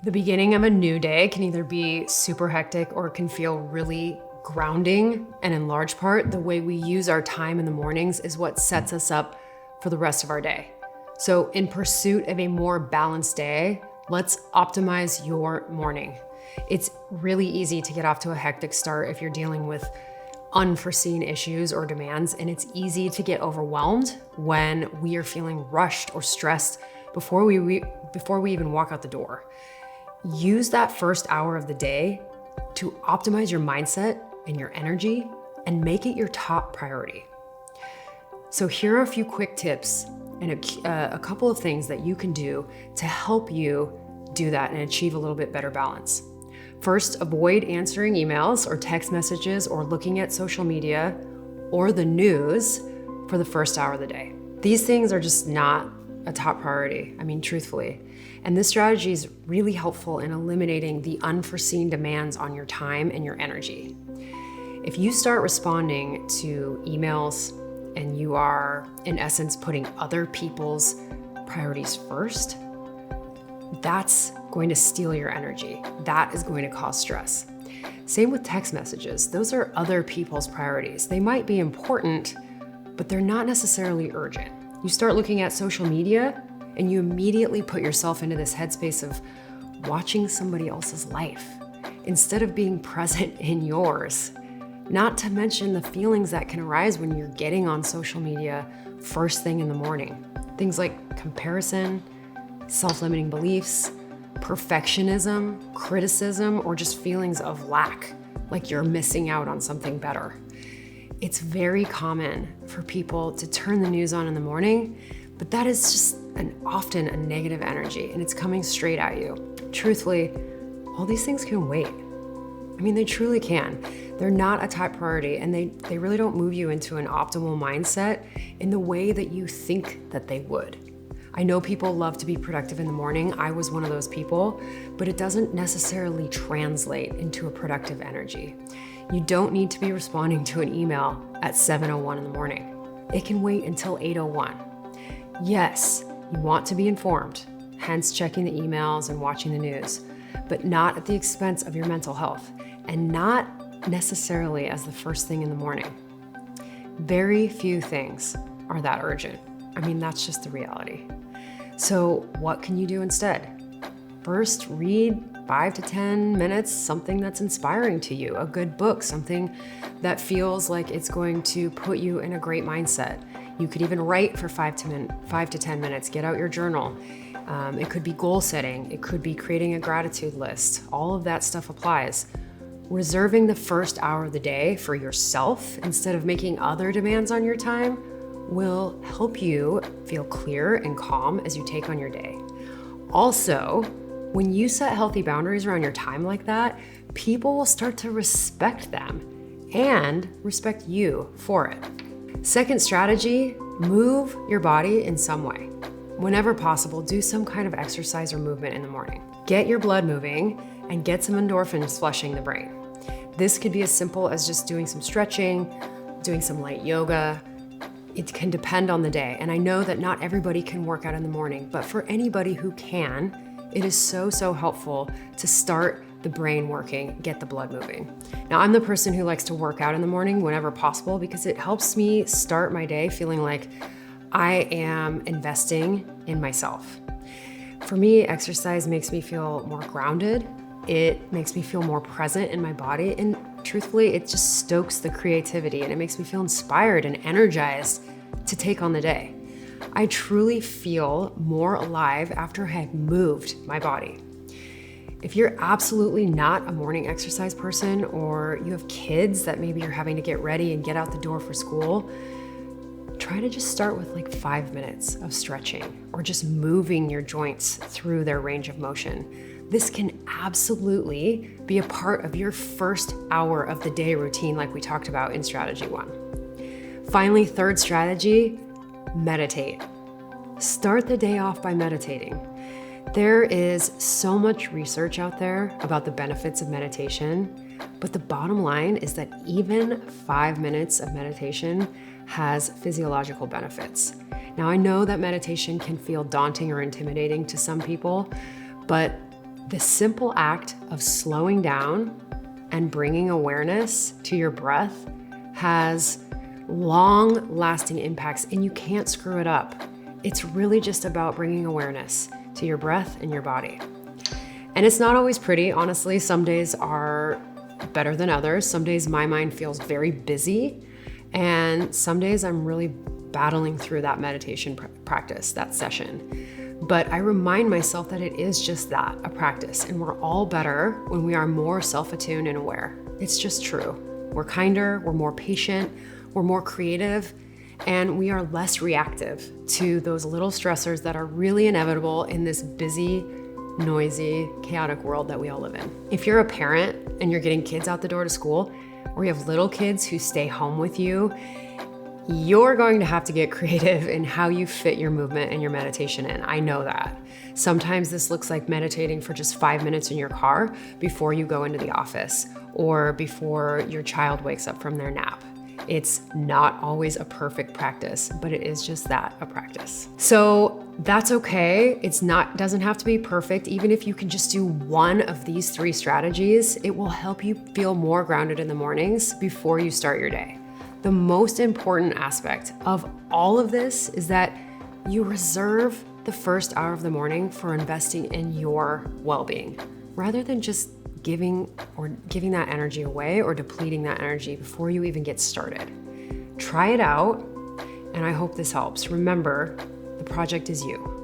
The beginning of a new day can either be super hectic or it can feel really grounding. And in large part, the way we use our time in the mornings is what sets us up for the rest of our day. So in pursuit of a more balanced day, let's optimize your morning. It's really easy to get off to a hectic start if you're dealing with unforeseen issues or demands, and it's easy to get overwhelmed when we are feeling rushed or stressed before we even walk out the door. Use that first hour of the day to optimize your mindset and your energy and make it your top priority. So here are a few quick tips and a couple of things that you can do to help you do that and achieve a little bit better balance. First, avoid answering emails or text messages or looking at social media or the news for the first hour of the day. These things are just not a top priority, truthfully. And this strategy is really helpful in eliminating the unforeseen demands on your time and your energy. If you start responding to emails and you are, in essence, putting other people's priorities first, that's going to steal your energy. That is going to cause stress. Same with text messages. Those are other people's priorities. They might be important, but they're not necessarily urgent. You start looking at social media and you immediately put yourself into this headspace of watching somebody else's life instead of being present in yours. Not to mention the feelings that can arise when you're getting on social media first thing in the morning. Things like comparison, self-limiting beliefs, perfectionism, criticism, or just feelings of lack, like you're missing out on something better. It's very common for people to turn the news on in the morning, but that is just often a negative energy and it's coming straight at you. Truthfully, all these things can wait. They truly can. They're not a top priority and they really don't move you into an optimal mindset in the way that you think that they would. I know people love to be productive in the morning. I was one of those people, but it doesn't necessarily translate into a productive energy. You don't need to be responding to an email at 7:01 in the morning. It can wait until 8:01. Yes, you want to be informed, hence checking the emails and watching the news, but not at the expense of your mental health and not necessarily as the first thing in the morning. Very few things are that urgent. That's just the reality. So what can you do instead? First, read 5 to 10 minutes, something that's inspiring to you, a good book, something that feels like it's going to put you in a great mindset. You could even write for 5 to 10 minutes, get out your journal. It could be goal setting. It could be creating a gratitude list. All of that stuff applies. Reserving the first hour of the day for yourself instead of making other demands on your time will help you feel clear and calm as you take on your day. Also, when you set healthy boundaries around your time like that, people will start to respect them and respect you for it. Second strategy, move your body in some way. Whenever possible, do some kind of exercise or movement in the morning. Get your blood moving and get some endorphins flushing the brain. This could be as simple as just doing some stretching, doing some light yoga. It can depend on the day. And I know that not everybody can work out in the morning, but for anybody who can, it is so helpful to start the brain working, get the blood moving. Now, I'm the person who likes to work out in the morning whenever possible because it helps me start my day feeling like I am investing in myself. For me, exercise makes me feel more grounded. It makes me feel more present in my body. And truthfully, it just stokes the creativity and it makes me feel inspired and energized to take on the day. I truly feel more alive after I have moved my body. If you're absolutely not a morning exercise person or you have kids that maybe you're having to get ready and get out the door for school, try to just start with like 5 minutes of stretching or just moving your joints through their range of motion. This can absolutely be a part of your first hour of the day routine like we talked about in strategy 1. Finally, third strategy, meditate. Start the day off by meditating. There is so much research out there about the benefits of meditation, but the bottom line is that even 5 minutes of meditation has physiological benefits. Now, I know that meditation can feel daunting or intimidating to some people, but The simple act of slowing down and bringing awareness to your breath has long-lasting impacts, and you can't screw it up. It's really just about bringing awareness to your breath and your body. And it's not always pretty, honestly. Some days are better than others. Some days my mind feels very busy, and some days I'm really battling through that meditation practice, that session. But I remind myself that it is just that, a practice, and we're all better when we are more self-attuned and aware. It's just true. We're kinder, we're more patient, we're more creative, and we are less reactive to those little stressors that are really inevitable in this busy, noisy, chaotic world that we all live in. If you're a parent and you're getting kids out the door to school, or you have little kids who stay home with you, you're going to have to get creative in how you fit your movement and your meditation in. I know that. Sometimes this looks like meditating for just 5 minutes in your car before you go into the office or before your child wakes up from their nap. It's not always a perfect practice, but it is just that, a practice. So that's okay. Doesn't have to be perfect. Even if you can just do one of these 3 strategies, it will help you feel more grounded in the mornings before you start your day. The most important aspect of all of this is that you reserve the first hour of the morning for investing in your well-being, rather than just giving that energy away or depleting that energy before you even get started. Try it out, and I hope this helps. Remember, the project is you.